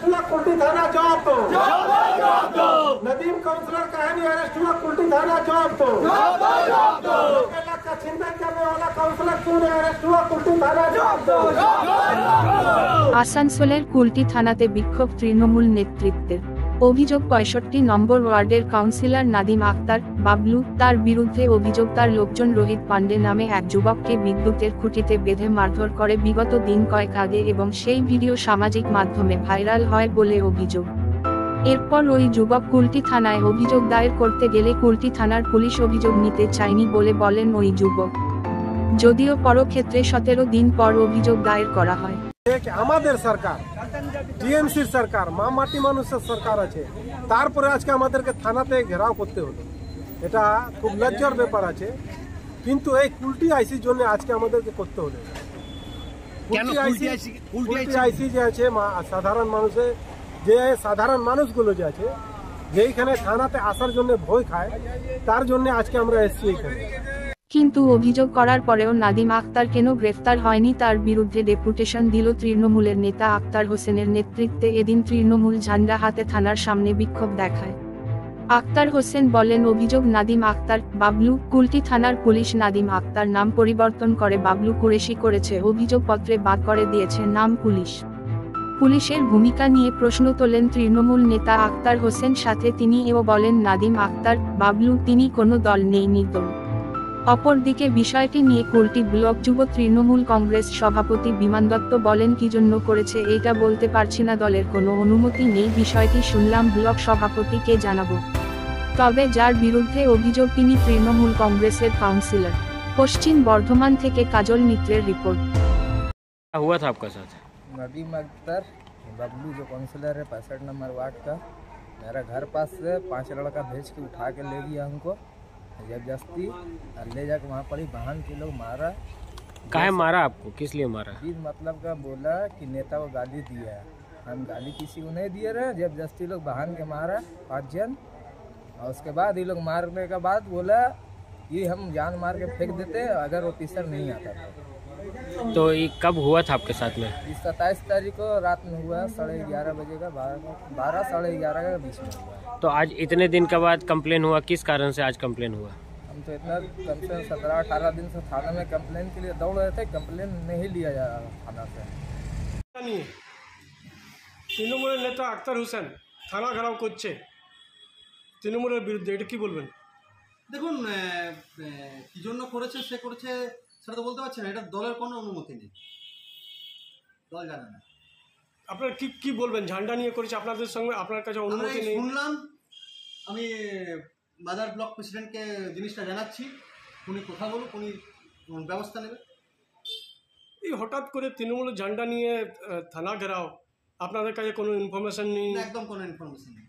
Arrest हुआ कुल्टी थाना जवाब दो। नदीम काउंसलर का है नहीं अरेस्ट हुआ कुल्टी थाना जवाब दो। का चिंतन करने वाला काउंसलर क्यों नहीं अरेस्ट हुआ कुल्टी थाना जवाब दो। আসানসোলের কুলটি থানাতে বিক্ষোভ তৃণমূল নেতৃত্বের। অভিযোগ ৬৫ নম্বর ওয়ার্ডের কাউন্সিলর নাদিম আক্তার বাবলু তার বিরুদ্ধে অভিযোগ তার লোকজন রোহিত পান্ডে নামে এক যুবককে বিদ্যুতের খুঁটিতে বেঁধে মারধর করে বিগত দিন কয়েক আগে এবং সেই ভিডিও সামাজিক মাধ্যমে ভাইরাল হয় বলে অভিযোগ। এরপর ওই যুবক কুলটি থানায় অভিযোগ দায়ের করতে গেলে কুলটি থানার পুলিশ অভিযোগ নিতে চায়নি বলে বলেন ওই যুবক। যদিও পরক্ষেত্রে ১৭ দিন পর অভিযোগ দায়ের করা হয়। আমাদের সরকার টিএমসির সরকার মা মাটি মানুষের সরকার আছে, তারপরে আজকে আমাদেরকে থানাতে ঘেরাও করতে হলো। এটা খুব লজ্জার ব্যাপার আছে, কিন্তু এই কুলটি আইসির জন্য আজকে আমাদেরকে করতে হলো। কুলটি আইসি যে আছে সাধারণ মানুষের যে সাধারণ মানুষগুলো যে আছে যেইখানে থানাতে আসার জন্য ভয় খায়, তার জন্য আজকে আমরা এসেছি এখানে। কিন্তু অভিযোগ করার পরেও নাদিম আক্তার কেন গ্রেফতার হয়নি তার বিরুদ্ধে ডেপুটেশন দিল তৃণমূলের নেতা আক্তার হোসেনের নেতৃত্বে। এদিন তৃণমূল ঝান্ডা হাতে থানার সামনে বিক্ষোভ দেখায়। আক্তার হোসেন বলেন অভিযোগ নাদিম আক্তার বাবলু কুলটি থানার পুলিশ নাদিম আক্তার নাম পরিবর্তন করে বাবলু কুরেশি করেছে, অভিযোগপত্রে বাদ করে দিয়েছে নাম পুলিশের ভূমিকা নিয়ে প্রশ্ন তোলেন তৃণমূল নেতা আক্তার হোসেন। সাথে তিনি এও বলেন নাদিম আক্তার বাবলু তিনি কোনো দল নেই নির্দল। অপরদিকে বিষয়টি নিয়ে কুলটি ব্লক যুব তৃণমূল কংগ্রেস সভাপতি বিমান দত্ত বলেন কি জন্য করেছে এটা বলতে পারছি না, দলের কোনো অনুমতি নেই, বিষয়টি শুনলাম ব্লক সভাপতিকে জানাবো। তবে যার বিরুদ্ধে অভিযোগ তিনি তৃণমূল কংগ্রেসের কাউন্সিলর। পশ্চিম বর্ধমান থেকে কাজল মিত্রের রিপোর্ট। हुआ था आपका साथ? नदीम अख्तर बबलू जो काउंसलर है 65 नंबर वार्ड का, मेरा घर पास से 5 लड़का भेज के उठा के ले गया हमको जबरदस्ती और ले जाकर वहाँ पर ही बहन के लोग मारा। काहे मारा आपको, किस लिए मारा? इस मतलब का बोला कि नेता को गाली दिया है, हम गाली किसी को नहीं दिए रहे, जबरदस्ती लोग बहन के मारा 5 जन। और उसके बाद ये लोग मारने के बाद बोला ये हम जान मार के फेंक देते अगर ऑफिसर नहीं आता था। तो ये कब हुआ था आपके साथ में? इस 27 तारीख को रात में हुआ, 11:30 बजे का 12 साढ़े 11 के बीच में हुआ। तो आज इतने दिन के बाद कंप्लेन हुआ, किस कारण से आज कंप्लेन हुआ? हम तो इतना कम से 17-18 दिन से थाना में कंप्लेन के लिए दौड़ रहे थे, कंप्लेन नहीं लिया जा रहा थाना से। তৃণমূলের নেতা আক্তার হোসেন থানা ঘেরাও করছে তৃণমূলের বিরুদ্ধে, এটা কি বলবেন? দেখুন কি জন্য করেছে সে করেছে সেটা তো বলতে পারছি না, এটা দলের কোনো অনুমতি নেই, দল জানে না। আপনারা কি বলবেন? ঝান্ডা নিয়ে করেছে, আপনাদের সঙ্গে আপনার কাছে অনুমতি নেই শুনলাম। আমি বাজার ব্লক প্রেসিডেন্টকে জিনিসটা জানাচ্ছি, উনি কথা বলুক, উনি ব্যবস্থা নেবে। এই হঠাৎ করে তৃণমূলের ঝান্ডা নিয়ে থানা ঘেরাও, আপনাদের কাছে কোনো ইনফরমেশন নেই? একদম কোনো ইনফরমেশন নেই।